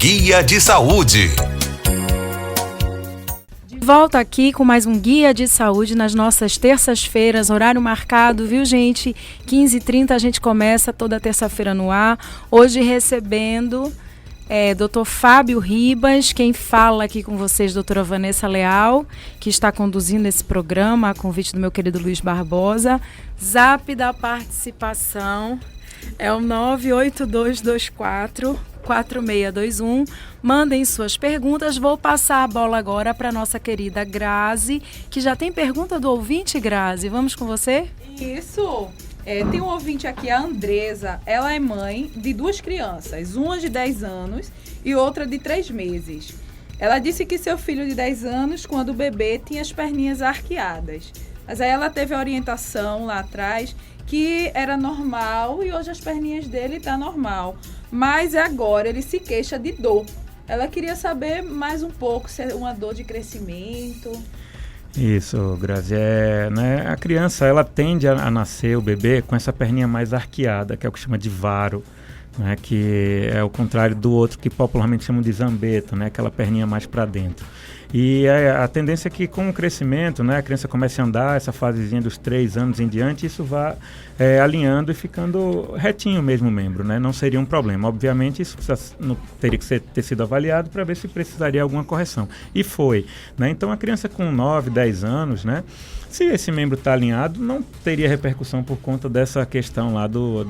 Guia de Saúde. Volta aqui com mais um Guia de Saúde nas nossas terças-feiras, horário marcado, viu, gente? 15h30 a gente começa toda terça-feira no ar. Hoje recebendo Dr. Fábio Ribas, quem fala aqui com vocês, doutora Vanessa Leal, que está conduzindo esse programa a convite do meu querido Luiz Barbosa. Zap da participação é o 98224-4621. Mandem suas perguntas. Vou passar a bola agora para a nossa querida Grazi, que já tem pergunta do ouvinte, Grazi. Vamos com você? Isso. Tem um ouvinte aqui, a Andresa. Ela é mãe de 2 crianças, uma de 10 anos e outra de 3 meses. Ela disse que seu filho de 10 anos, quando bebê, tinha as perninhas arqueadas. Mas aí ela teve a orientação lá atrás que era normal e hoje as perninhas dele tá normal. Mas agora ele se queixa de dor. Ela queria saber mais um pouco se é uma dor de crescimento. Isso, Grazi. A criança ela tende a nascer, o bebê, com essa perninha mais arqueada, que é o que chama de varo, né, que é o contrário do outro que popularmente chamam de zambeta, né, aquela perninha mais para dentro. E a tendência é que com o crescimento, né, a criança comece a andar, essa fasezinha dos 3 anos em diante, isso vá alinhando e ficando retinho mesmo o membro, né? Não seria um problema. Obviamente isso teria que ter sido avaliado para ver se precisaria alguma correção. E foi, né? Então a criança com 9, 10 anos, né, se esse membro está alinhado, não teria repercussão por conta dessa questão lá do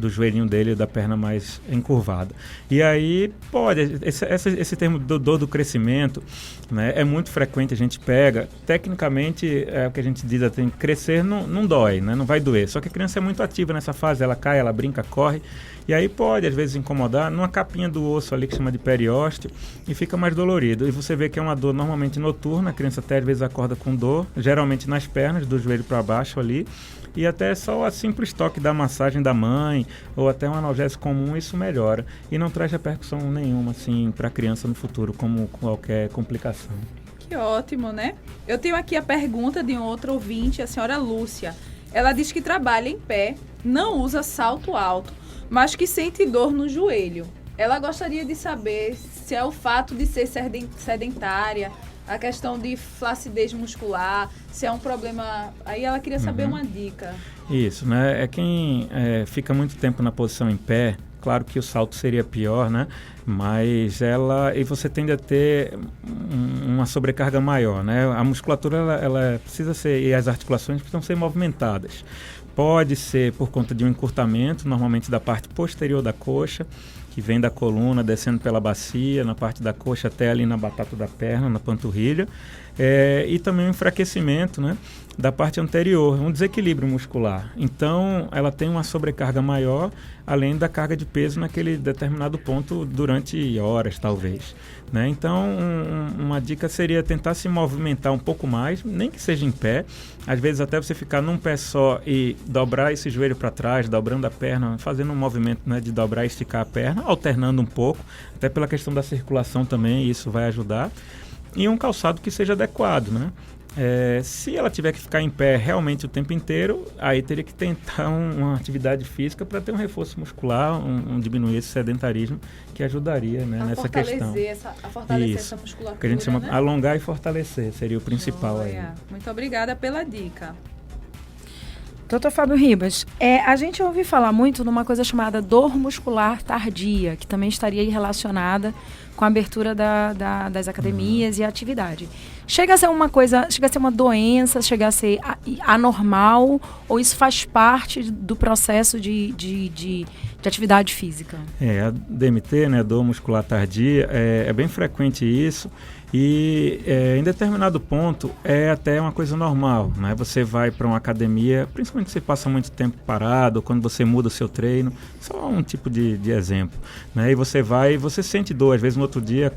joelhinho dele, da perna mais encurvada. E aí pode, esse termo dor do crescimento, né, é muito frequente, a gente pega, tecnicamente é o que a gente diz, tem que crescer não dói, né, não vai doer, só que a criança é muito ativa nessa fase, ela cai, ela brinca, corre, e aí pode às vezes incomodar numa capinha do osso ali que chama de periósteo e fica mais dolorido. E você vê que é uma dor normalmente noturna, a criança até às vezes acorda com dor, geralmente nas pernas, do joelho para baixo ali, e até só a simples toque da massagem da mãe ou até um analgésico comum, isso melhora e não traz repercussão nenhuma assim para a criança no futuro, como qualquer complicação. Que ótimo, né? Eu tenho aqui a pergunta de um outro ouvinte, a senhora Lúcia. Ela diz que trabalha em pé, não usa salto alto, mas que sente dor no joelho. Ela gostaria de saber se é o fato de ser sedentária, a questão de flacidez muscular, se é um problema. Aí ela queria saber uma dica. Isso, né? Quem fica muito tempo na posição em pé, claro que o salto seria pior, né? Mas e você tende a ter uma sobrecarga maior, né? A musculatura ela precisa ser, e as articulações precisam ser movimentadas. Pode ser por conta de um encurtamento, normalmente da parte posterior da coxa, que vem da coluna, descendo pela bacia, na parte da coxa até ali na batata da perna, na panturrilha, e também um enfraquecimento, né, da parte anterior, um desequilíbrio muscular. Então, ela tem uma sobrecarga maior, além da carga de peso naquele determinado ponto durante horas, talvez, né? Então, uma dica seria tentar se movimentar um pouco mais, nem que seja em pé, às vezes até você ficar num pé só e dobrar esse joelho para trás, dobrando a perna, fazendo um movimento, né, de dobrar e esticar a perna, alternando um pouco, até pela questão da circulação também, isso vai ajudar. E um calçado que seja adequado, né? Se ela tiver que ficar em pé realmente o tempo inteiro, aí teria que tentar uma atividade física para ter um reforço muscular, diminuir esse sedentarismo, que ajudaria, né, nessa questão. A fortalecer essa musculatura, que a gente chama, né? Alongar e fortalecer, seria o principal aí. Muito obrigada pela dica. Doutor Fábio Ribas, a gente ouve falar muito numa coisa chamada dor muscular tardia, que também estaria relacionada com a abertura das academias e a atividade. Chega a ser uma doença, chega a ser anormal, ou isso faz parte do processo de atividade física? A DMT, né, dor muscular tardia, é bem frequente isso. E em determinado ponto é até uma coisa normal, né? Você vai para uma academia, principalmente se você passa muito tempo parado, ou quando você muda o seu treino, só um tipo de exemplo, né? E você vai e você sente dor, às vezes no outro dia,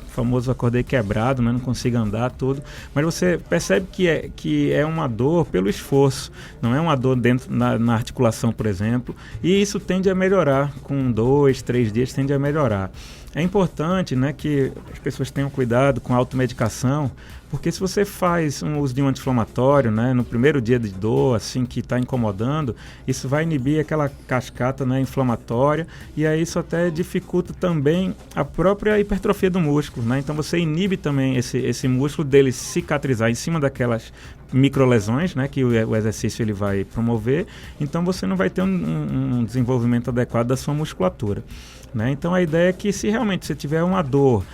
famoso acordei quebrado, né? Não consigo andar, tudo, mas você percebe que é uma dor pelo esforço, não é uma dor na articulação, por exemplo, e isso tende a melhorar, com 2, 3 dias tende a melhorar. É importante, né, que as pessoas tenham cuidado com a automedicação, Porque se você faz um uso de um anti-inflamatório, né, no primeiro dia de dor, assim, que está incomodando, isso vai inibir aquela cascata, né, inflamatória, e aí isso até dificulta também a própria hipertrofia do músculo, né? Então você inibe também esse músculo dele cicatrizar em cima daquelas microlesões, né, que o exercício ele vai promover, então você não vai ter um desenvolvimento adequado da sua musculatura. Né? Então a ideia é que se realmente você tiver uma dor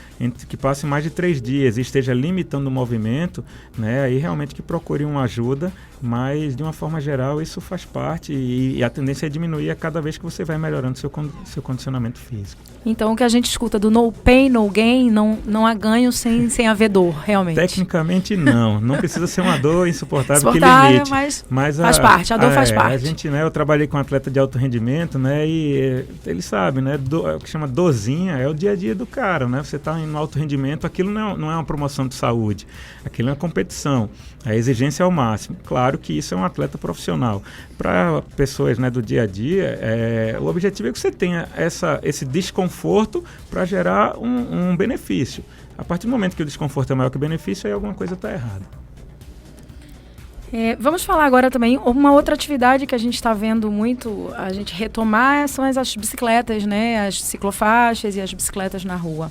que passe mais de 3 dias e esteja limitando o movimento, né, aí realmente que procure uma ajuda, mas de uma forma geral isso faz parte e a tendência é diminuir a cada vez que você vai melhorando seu condicionamento físico. Então o que a gente escuta do no pain, no gain, não há ganho sem haver dor, realmente. Tecnicamente não precisa ser uma dor insuportável que limite. Mas faz parte, a dor faz parte. A gente, né, eu trabalhei com um atleta de alto rendimento, né, e ele sabe, né, o que chama dorzinha é o dia a dia do cara, né, você está no alto rendimento, aquilo não é uma promoção de saúde, aquilo é uma competição, a exigência é o máximo. Claro que isso é um atleta profissional. Para pessoas, né, do dia a dia, o objetivo é que você tenha esse desconforto para gerar um benefício. A partir do momento que o desconforto é maior que o benefício, aí alguma coisa está errada. Vamos falar agora também, uma outra atividade que a gente está vendo muito, a gente retomar, são as bicicletas, né, as ciclofaixas e as bicicletas na rua.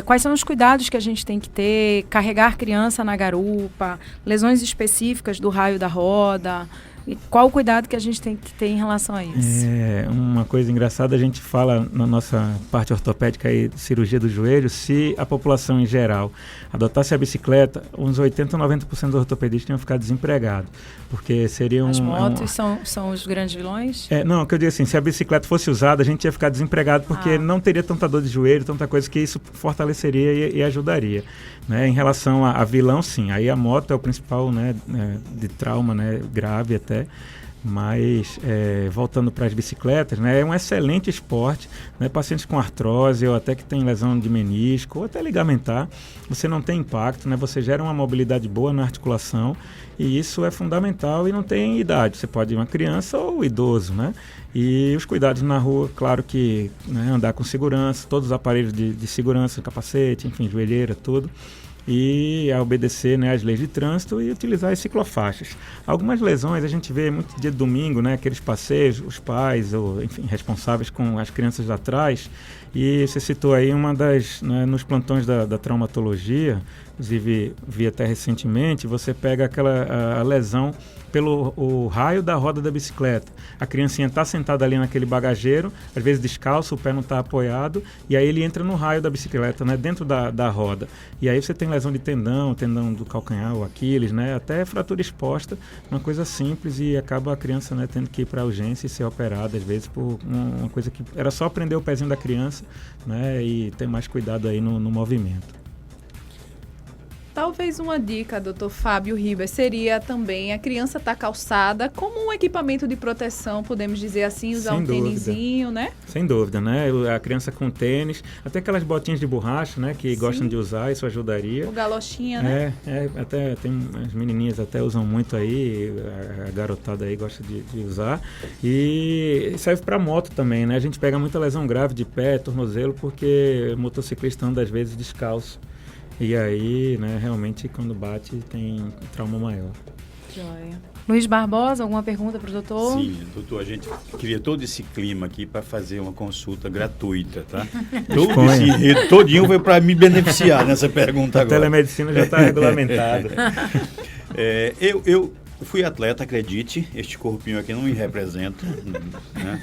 Quais são os cuidados que a gente tem que ter, carregar criança na garupa, lesões específicas do raio da roda, e qual o cuidado que a gente tem que ter em relação a isso? Uma coisa engraçada, a gente fala na nossa parte ortopédica e cirurgia do joelho, se a população em geral adotasse a bicicleta, uns 80% a 90% dos ortopedistas iam ficar desempregados, porque seria As motos são os grandes vilões? Não, o que eu digo assim, se a bicicleta fosse usada, a gente ia ficar desempregado, porque não teria tanta dor de joelho, tanta coisa que isso fortaleceria e ajudaria. Né? Em relação a vilão, sim, aí a moto é o principal, né, de trauma, né, grave até, mas voltando para as bicicletas, né, é um excelente esporte, né, pacientes com artrose ou até que tem lesão de menisco ou até ligamentar, você não tem impacto, né, você gera uma mobilidade boa na articulação e isso é fundamental e não tem idade, você pode ir uma criança ou idoso, né? E os cuidados na rua, claro que, né, andar com segurança, todos os aparelhos de segurança, capacete, enfim, joelheira, tudo. E a obedecer, né, as leis de trânsito e utilizar as ciclofaixas. Algumas lesões a gente vê muito dia de domingo, né, aqueles passeios, os pais, ou enfim, responsáveis com as crianças atrás. E você citou aí uma das, né, nos plantões da traumatologia, inclusive vi até recentemente, você pega a lesão pelo o raio da roda da bicicleta. A criancinha está sentada ali naquele bagageiro, às vezes descalço, o pé não está apoiado, e aí ele entra no raio da bicicleta, né, dentro da roda. E aí você tem lesão de tendão do calcanhar, o Aquiles, né, até fratura exposta, uma coisa simples, e acaba a criança, né, tendo que ir para a urgência e ser operada, às vezes por uma coisa que era só prender o pezinho da criança, né, e ter mais cuidado aí no movimento. Talvez uma dica, Dr. Fábio Ribas, seria também a criança estar calçada como um equipamento de proteção, podemos dizer assim, usar um tênisinho, né? Sem dúvida, né? A criança com tênis, até aquelas botinhas de borracha, né? Que gostam de usar, isso ajudaria. O galochinha, né? Até tem as menininhas até usam muito aí, a garotada aí gosta de usar. E serve para moto também, né? A gente pega muita lesão grave de pé, tornozelo, porque o motociclista anda às vezes descalço. E aí, né, realmente, quando bate, tem trauma maior. Joia. Luiz Barbosa, alguma pergunta para o doutor? Sim, doutor, a gente cria todo esse clima aqui para fazer uma consulta gratuita, tá? Todo esse enredo todinho foi para me beneficiar nessa pergunta agora. A telemedicina já está regulamentada. Eu fui atleta, acredite, este corpinho aqui não me representa, né?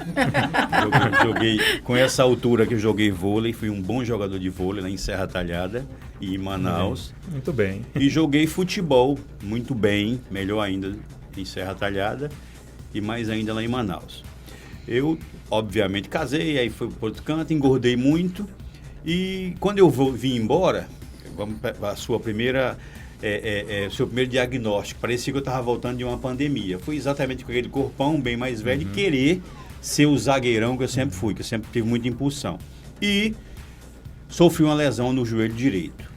Joguei com essa altura que eu joguei vôlei, fui um bom jogador de vôlei lá em Serra Talhada e em Manaus. Muito bem. E joguei futebol muito bem, melhor ainda em Serra Talhada e mais ainda lá em Manaus. Eu, obviamente, casei, aí fui para outro canto, engordei muito e quando eu vim embora, a sua primeira... seu primeiro diagnóstico, parecia que eu estava voltando de uma pandemia. Fui exatamente com aquele corpão bem mais velho, de querer ser o zagueirão que eu sempre fui, que eu sempre tive muita impulsão. E sofri uma lesão no joelho direito.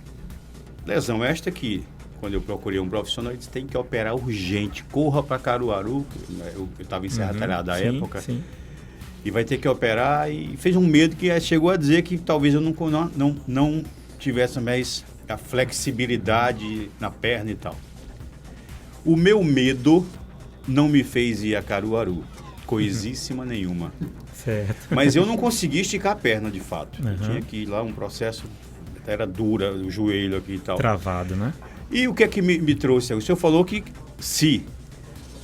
Lesão esta que, quando eu procurei um profissional, ele disse, tem que operar urgente, corra para Caruaru, eu estava em Serra Talhada à época, e vai ter que operar, e fez um medo que chegou a dizer que talvez eu não tivesse mais a flexibilidade na perna e tal. O meu medo não me fez ir a Caruaru, coisíssima nenhuma. Certo. Mas eu não consegui esticar a perna, de fato. Eu Uhum. tinha que ir lá, um processo, era dura, o joelho aqui e tal. Travado, né? E o que é que me trouxe? O senhor falou que se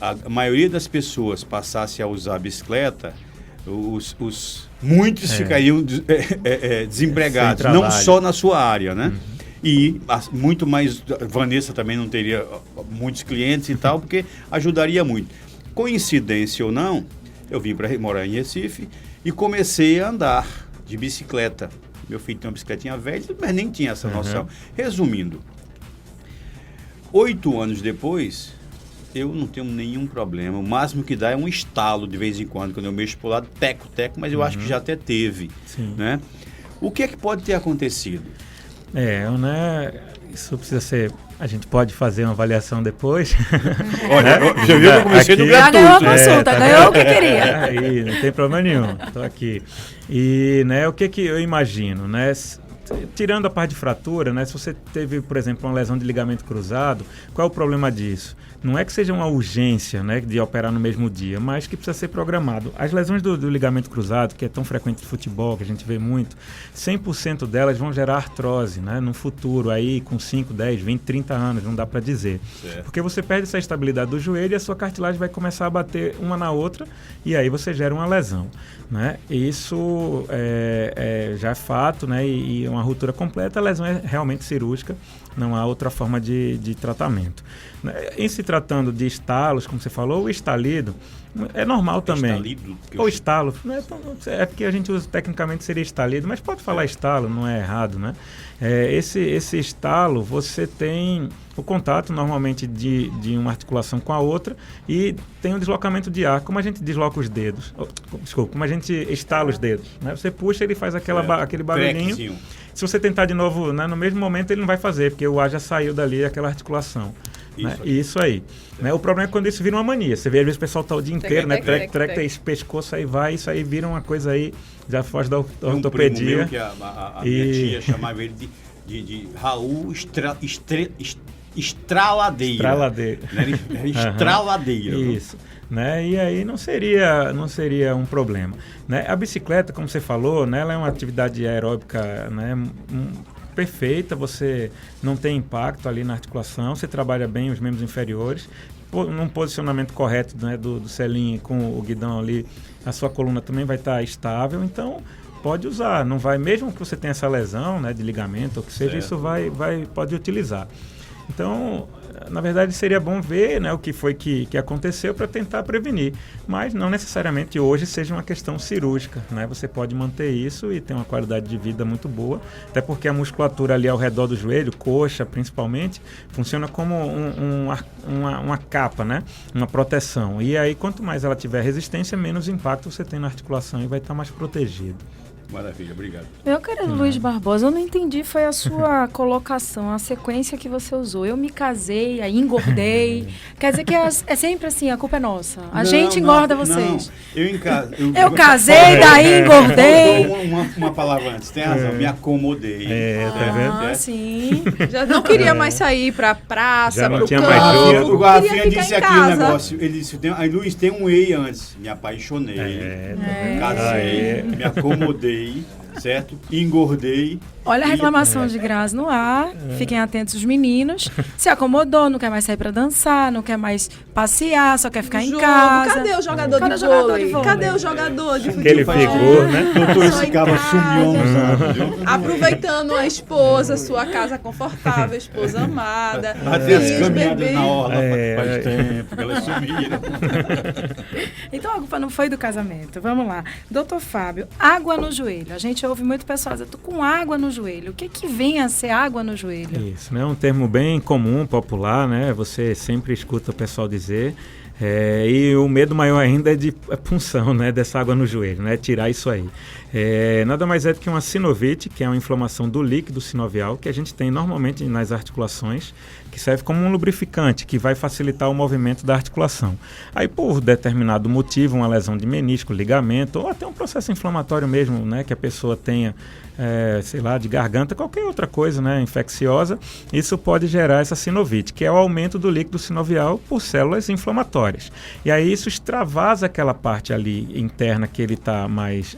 a maioria das pessoas passasse a usar a bicicleta, muitos ficariam desempregados, Sem não trabalho. só na sua área, né? E muito mais, Vanessa também não teria muitos clientes e tal, porque ajudaria muito. Coincidência ou não, eu vim para morar em Recife e comecei a andar de bicicleta. Meu filho tem uma bicicletinha velha, mas nem tinha essa noção. Resumindo, 8 anos depois, eu não tenho nenhum problema. O máximo que dá é um estalo de vez em quando eu mexo pro lado, teco, mas eu acho que já até teve. Sim. Né? O que é que pode ter acontecido? Né? Isso precisa ser... A gente pode fazer uma avaliação depois. Olha, já viu que eu comecei no Aqui- Já ganhou a gratuito. consulta, ganhou o que queria. Aí, não tem problema nenhum. Estou aqui. E o que eu imagino, né? Tirando a parte de fratura, né? Se você teve, por exemplo, uma lesão de ligamento cruzado, qual é o problema disso? Não é que seja uma urgência, né, de operar no mesmo dia, mas que precisa ser programado. As lesões do ligamento cruzado, que é tão frequente no futebol, que a gente vê muito, 100% delas vão gerar artrose, né, no futuro, aí com 5, 10, 20, 30 anos, não dá para dizer. Certo. Porque você perde essa estabilidade do joelho e a sua cartilagem vai começar a bater uma na outra e aí você gera uma lesão, né? Isso já é fato, né, e uma ruptura completa, a lesão é realmente cirúrgica, não há outra forma de tratamento. Em se tratando de estalos, como você falou, o estalido é normal também. Estalido, que eu Ou chamo. estalo, é porque a gente usa tecnicamente seria estalido, mas pode falar estalo, não é errado, né? Esse estalo, você tem o contato normalmente de uma articulação com a outra e tem um deslocamento de ar, como a gente desloca os dedos, desculpa, como a gente estala os dedos, né? Você puxa, ele faz aquele barulhinho. Crackzinho. Se você tentar de novo, né, no mesmo momento, ele não vai fazer, porque o ar já saiu dali, aquela articulação. Isso aí. Né? O problema é quando isso vira uma mania. Você vê, às vezes, o pessoal tá o dia inteiro, né? Treca, esse pescoço aí vai, isso aí vira uma coisa aí, já foge da Tem um ortopedia. primo meu que a minha tia chamava ele de Raul Estraladeira. Estraladeira. Né? Era estraladeira. viu? Isso. Né? E aí não seria um problema. Né? A bicicleta, como você falou, né, ela é uma atividade aeróbica, né, perfeita, você não tem impacto ali na articulação, você trabalha bem os membros inferiores, num posicionamento correto, né, do selinho com o guidão ali, a sua coluna também vai estar estável, então pode usar, não vai, mesmo que você tenha essa lesão, né, de ligamento ou que seja, isso pode utilizar. Então, na verdade, seria bom ver, né, o que foi que aconteceu para tentar prevenir. Mas não necessariamente hoje seja uma questão cirúrgica, né? Você pode manter isso e ter uma qualidade de vida muito boa, até porque a musculatura ali ao redor do joelho, coxa principalmente, funciona como uma capa, né? Uma proteção. E aí, quanto mais ela tiver resistência, menos impacto você tem na articulação e vai estar mais protegido. Maravilha, obrigado. Meu querido Luiz Barbosa, eu não entendi, foi a sua colocação, a sequência que você usou. Eu me casei, aí engordei. Quer dizer que é sempre assim, a culpa é nossa. A gente engorda vocês. Eu casei, daí engordei. Uma palavra antes, tem razão, me acomodei. Tá vendo? Ah, sim. Já não queria mais sair pra praça, Já não pro tinha campo. mais jogo. O Garrafinha Queria disse ficar aqui em um casa. negócio. Ele disse, Luiz, tem um ei antes. Me apaixonei. Casei, me acomodei, certo? Engordei. Olha a reclamação de Grazi no ar. Fiquem atentos os meninos. Se acomodou, não quer mais sair pra dançar, não quer mais passear, só quer ficar em Jogo. casa. Cadê o jogador Cadê de o jogador vôlei? de vôlei? Cadê o jogador de Aquele futebol? figura, né? Doutor, Só esse em cara casa. sumiu há uns anos, viu? Aproveitando a esposa, sua casa confortável, esposa amada. Até as filhos, caminhadas bebê. na orla faz É. tempo que elas sumiram. Então a culpa não foi do casamento. Vamos lá. Doutor Fábio, água no joelho. A gente ouve muito pessoal dizer, eu tô com água no joelho. O que vem a ser água no joelho? Isso, né? Um termo bem comum, popular, né? Você sempre escuta o pessoal dizer. E o medo maior ainda é de punção, né? Dessa água no joelho, né? Tirar isso aí. Nada mais é do que uma sinovite, que é uma inflamação do líquido sinovial, que a gente tem normalmente nas articulações, que serve como um lubrificante, que vai facilitar o movimento da articulação. Aí, por determinado motivo, uma lesão de menisco, ligamento, ou até um processo inflamatório mesmo, né, que a pessoa tenha, sei lá, de garganta, qualquer outra coisa, né, infecciosa, isso pode gerar essa sinovite, que é o aumento do líquido sinovial por células inflamatórias. E aí isso extravasa aquela parte ali interna que ele está mais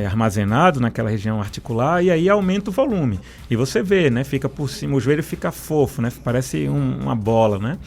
armazenado naquela região articular, e aí aumenta o volume. E você vê, né, fica por cima, o joelho fica fofo, né, parece uma bola, né?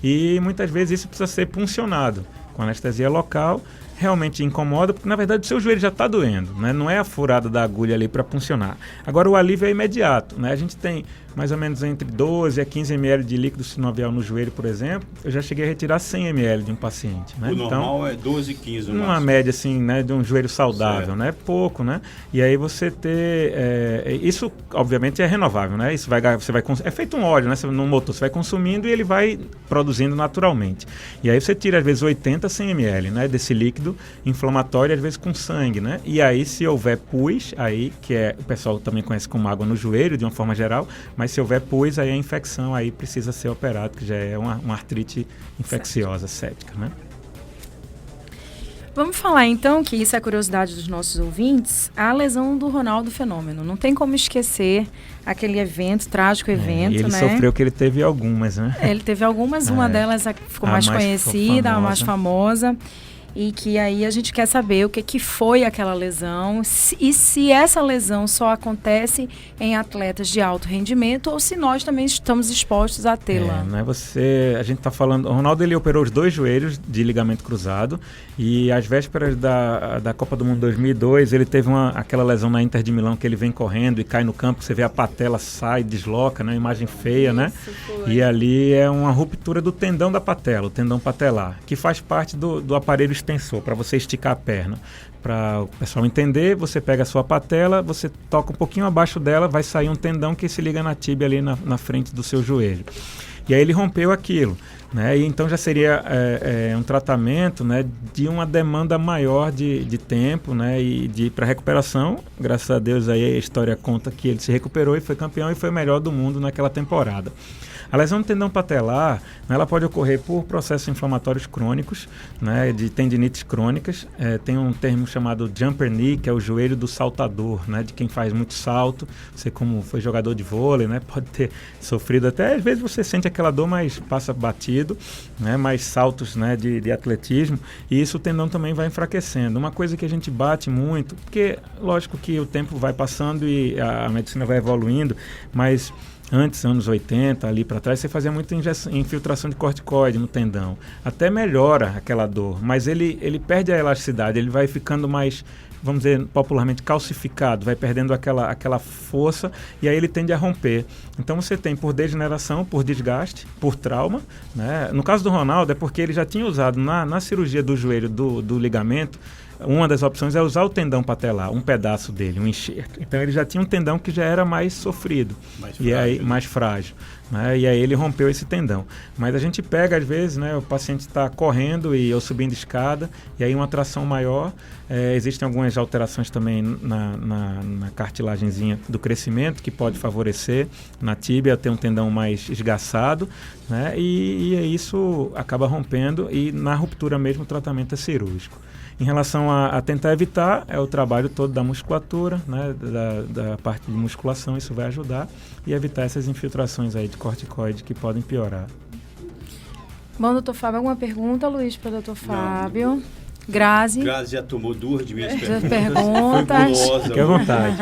E muitas vezes isso precisa ser puncionado com anestesia local. Realmente incomoda, porque na verdade o seu joelho já está doendo, né? Não é a furada da agulha ali para puncionar. Agora o alívio é imediato, né? A gente tem mais ou menos entre 12 a 15 ml de líquido sinovial no joelho, por exemplo. Eu já cheguei a retirar 100 ml de um paciente, né? O normal é 12, 15 no uma máximo. média assim, né, de um joelho saudável, Certo. né? Pouco, né? E aí você ter isso obviamente é renovável, né? Isso é feito um óleo, né? No motor você vai consumindo e ele vai produzindo naturalmente. E aí você tira às vezes 80 a 100 ml, né, desse líquido inflamatório, às vezes com sangue, né? E aí se houver pus, aí que o pessoal também conhece como água no joelho de uma forma geral, mas se houver pus, aí a infecção aí precisa ser operado, que já é uma artrite infecciosa séptica, né? Vamos falar então, que isso é curiosidade dos nossos ouvintes, a lesão do Ronaldo Fenômeno. Não tem como esquecer aquele evento, trágico evento, e ele né? sofreu que ele teve algumas, né? Ele teve algumas, uma delas ficou mais conhecida, a mais famosa. E que aí a gente quer saber o que foi aquela lesão e se essa lesão só acontece em atletas de alto rendimento ou se nós também estamos expostos a tê-la. Né? A gente está falando, o Ronaldo ele operou os 2 joelhos de ligamento cruzado e às vésperas da Copa do Mundo 2002 ele teve aquela lesão na Inter de Milão que ele vem correndo e cai no campo, você vê a patela sai, desloca, né? Imagem feia, né? E ali é uma ruptura do tendão da patela, o tendão patelar, que faz parte do aparelho extensor, para você esticar a perna. Para o pessoal entender, você pega a sua patela, você toca um pouquinho abaixo dela, vai sair um tendão que se liga na tíbia ali na frente do seu joelho. E aí ele rompeu aquilo, né? E então já seria um tratamento, né, de uma demanda maior de tempo, né, e para recuperação. Graças a Deus aí a história conta que ele se recuperou e foi campeão e foi o melhor do mundo naquela temporada. A lesão do tendão patelar, né, ela pode ocorrer por processos inflamatórios crônicos, né, de tendinites crônicas. Tem um termo chamado jumper knee, que é o joelho do saltador, né, de quem faz muito salto. Você, como foi jogador de vôlei, né, pode ter sofrido até, às vezes você sente aquela dor, mas passa batido, né, mais saltos, né, de atletismo, e isso o tendão também vai enfraquecendo. Uma coisa que a gente bate muito, porque lógico que o tempo vai passando e a medicina vai evoluindo, mas antes, anos 80, ali para trás, você fazia muita infiltração de corticoide no tendão. Até melhora aquela dor, mas ele perde a elasticidade, ele vai ficando mais, vamos dizer, popularmente calcificado, vai perdendo aquela força e aí ele tende a romper. Então você tem por degeneração, por desgaste, por trauma, né? No caso do Ronaldo é porque ele já tinha usado na cirurgia do joelho do ligamento. Uma das opções é usar o tendão patelar, um pedaço dele, um enxerto. Então ele já tinha um tendão que já era mais sofrido, mais frágil, né? E aí ele rompeu esse tendão. Mas a gente pega às vezes, né, o paciente está correndo ou subindo escada, e aí uma tração maior. Existem algumas alterações também na cartilagenzinha do crescimento que pode favorecer na tíbia, ter um tendão mais esgaçado, né? E isso acaba rompendo e na ruptura mesmo o tratamento é cirúrgico. Em relação a tentar evitar, é o trabalho todo da musculatura, né, da parte de musculação, isso vai ajudar, e evitar essas infiltrações aí de corticoide que podem piorar. Bom, doutor Fábio, alguma pergunta, Luiz, para o doutor Fábio? Grazi Já tomou 2 de minhas perguntas. Fique à vontade.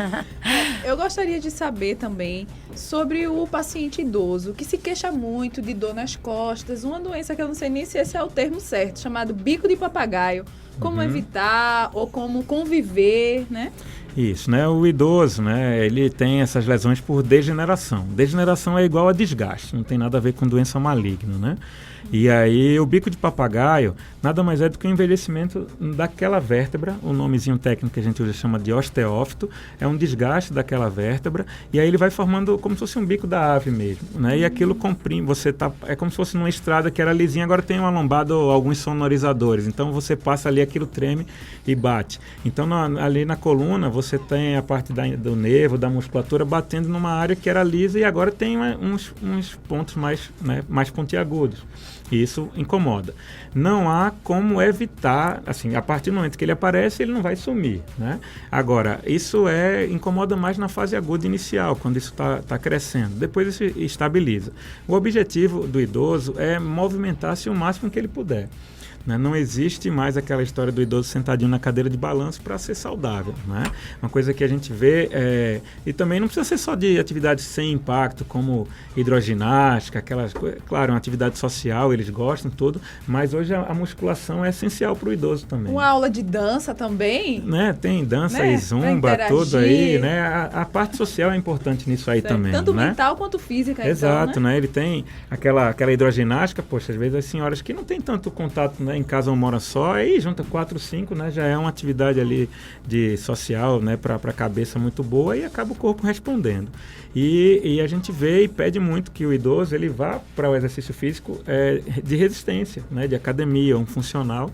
Eu gostaria de saber também sobre o paciente idoso, que se queixa muito de dor nas costas, uma doença que eu não sei nem se esse é o termo certo, chamado bico de papagaio. Como evitar ou como conviver, né? Isso, né? O idoso, né, ele tem essas lesões por degeneração. Degeneração é igual a desgaste, não tem nada a ver com doença maligna, né? E aí o bico de papagaio nada mais é do que o envelhecimento daquela vértebra, o nomezinho técnico que a gente usa chama de osteófito, é um desgaste daquela vértebra, e aí ele vai formando como se fosse um bico da ave mesmo, né? E aquilo comprime, é como se fosse numa estrada que era lisinha, agora tem uma lombada ou alguns sonorizadores, então você passa ali, aquilo treme e bate. Então ali na coluna você tem a parte do nervo, da musculatura batendo numa área que era lisa e agora tem uns pontos mais, né, mais pontiagudos. E isso incomoda. Não há como evitar, assim, a partir do momento que ele aparece, ele não vai sumir, né? Agora, isso incomoda mais na fase aguda inicial, quando isso está crescendo. Depois isso estabiliza. O objetivo do idoso é movimentar-se o máximo que ele puder. Né? Não existe mais aquela história do idoso sentadinho na cadeira de balanço para ser saudável. Né? Uma coisa que a gente vê, e também não precisa ser só de atividades sem impacto, como hidroginástica, aquelas coisas. Claro, é uma atividade social, eles gostam, tudo, mas hoje a musculação é essencial para o idoso também. Uma aula de dança também? Né? Tem dança, né? E zumba, tudo aí. Né? A parte social é importante nisso aí também. Tanto né? mental quanto física. Exato, então, né? Ele tem aquela hidroginástica, poxa, às vezes as senhoras que não tem tanto contato, né, em casa uma hora só, aí junta 4, 5, né, já é uma atividade ali de social, né, para a cabeça muito boa e acaba o corpo respondendo. E a gente vê e pede muito que o idoso ele vá para o exercício físico de resistência, né, de academia, um funcional.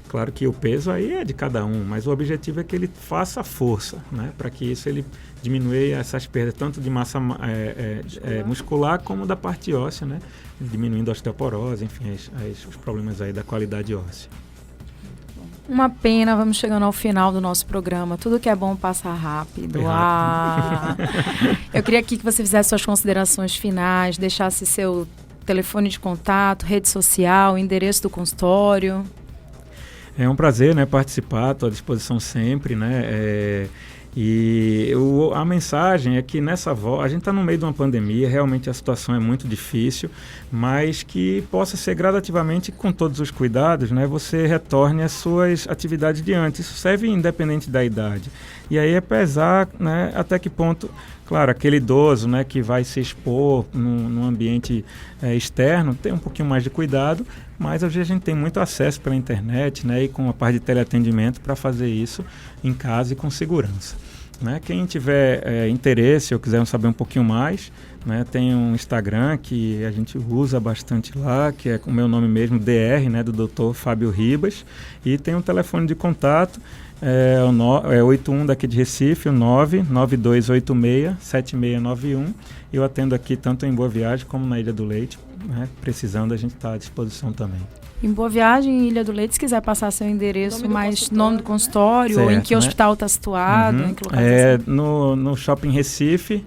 Claro que o peso aí é de cada um, mas o objetivo é que ele faça força, né, para que isso ele diminua essas perdas, tanto de massa muscular como da parte óssea, né, diminuindo a osteoporose, enfim, os problemas aí da qualidade óssea. Uma pena, vamos chegando ao final do nosso programa. Tudo que é bom passa rápido. Eu queria aqui que você fizesse suas considerações finais, deixasse seu telefone de contato, rede social, endereço do consultório. É um prazer, né, participar, estou à disposição sempre, né, a mensagem é que a gente está no meio de uma pandemia, realmente a situação é muito difícil, mas que possa ser gradativamente, com todos os cuidados, né, você retorne às suas atividades de antes. Isso serve independente da idade. E aí é pesar, né, até que ponto, claro, aquele idoso, né, que vai se expor num ambiente externo, tem um pouquinho mais de cuidado, mas hoje a gente tem muito acesso pela internet, né, e com a parte de teleatendimento para fazer isso em casa e com segurança. Né? Quem tiver interesse ou quiser saber um pouquinho mais, né, tem um Instagram que a gente usa bastante lá, que é com o meu nome mesmo, DR, né, do Dr. Fábio Ribas, e tem um telefone de contato, 81 daqui de Recife, o 99286-7691. Eu atendo aqui tanto em Boa Viagem como na Ilha do Leite, né? Precisando, a gente está à disposição também. Em Boa Viagem, em Ilha do Leite, se quiser passar seu endereço, nome do consultório, certo, ou em que hospital está situado, em que localização? No Shopping Recife,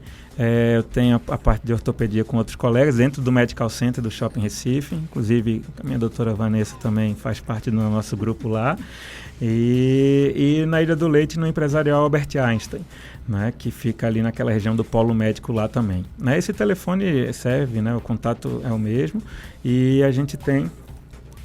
eu tenho a parte de ortopedia com outros colegas, dentro do Medical Center do Shopping Recife, inclusive a minha doutora Vanessa também faz parte do nosso grupo lá, e na Ilha do Leite, no Empresarial Albert Einstein, né, que fica ali naquela região do Polo Médico lá também. Né, esse telefone serve, né, o contato é o mesmo, e a gente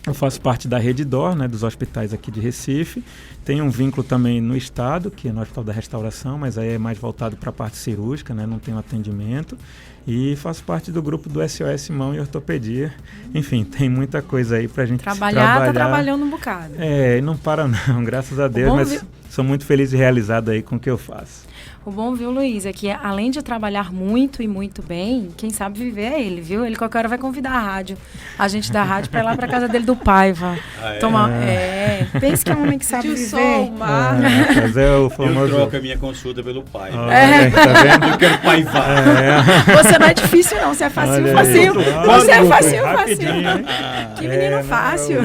eu faço parte da Rede DOR, né, dos hospitais aqui de Recife. Tem um vínculo também no estado, que é no Hospital da Restauração, mas aí é mais voltado para a parte cirúrgica, né, não tem um atendimento. E faço parte do grupo do SOS Mão e Ortopedia. Enfim, tem muita coisa aí para a gente trabalhar. Tá trabalhando um bocado. Não para não, graças a Deus, mas sou muito feliz e realizado aí com o que eu faço. O bom, viu, Luiz, é que além de trabalhar muito e muito bem, quem sabe viver é ele, viu? Ele qualquer hora vai convidar a gente da rádio para ir lá para casa dele do Paiva. Pense que é um homem que sabe viver. Mas é o famoso... Eu troco a minha consulta pelo Paiva. Tá vendo? Eu quero Paiva. Você não é difícil não, você é facinho. Você é facinho. Que menino fácil.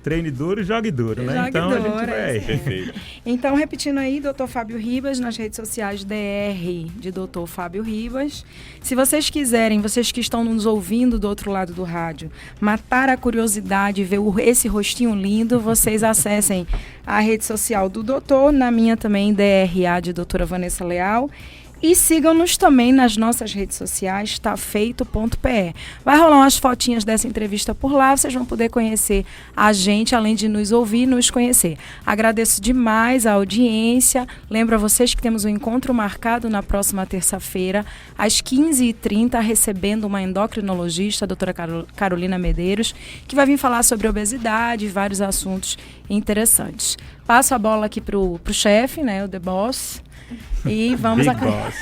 Treine duro e jogue duro, né? Jogue então duro, a gente vai. Perfeito. Então, repetindo aí, Dr. Fábio Ribas, nas redes sociais DR de Dr. Fábio Ribas. Se vocês quiserem, vocês que estão nos ouvindo do outro lado do rádio, matar a curiosidade e ver esse rostinho lindo, vocês acessem a rede social do doutor, na minha também, DRA de doutora Vanessa Leal. E sigam-nos também nas nossas redes sociais, tafeito.pe. Vai rolar umas fotinhas dessa entrevista por lá, vocês vão poder conhecer a gente, além de nos ouvir e nos conhecer. Agradeço demais a audiência. Lembro a vocês que temos um encontro marcado na próxima terça-feira, às 15h30, recebendo uma endocrinologista, a doutora Carolina Medeiros, que vai vir falar sobre obesidade e vários assuntos interessantes. Passo a bola aqui pro chefe, né, o The Boss. E vamos Big Boss.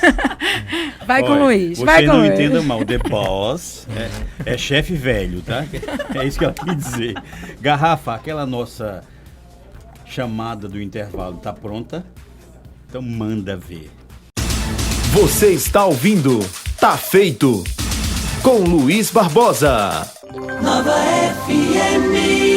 Vai com o Olha, Luiz. Você Vai com o não Luiz. entenda mal, The Boss é chefe velho, tá? É isso que eu quis dizer. Garrafa, aquela nossa chamada do intervalo tá pronta? Então manda ver. Você está ouvindo Tá Feito com Luiz Barbosa. Nova FM.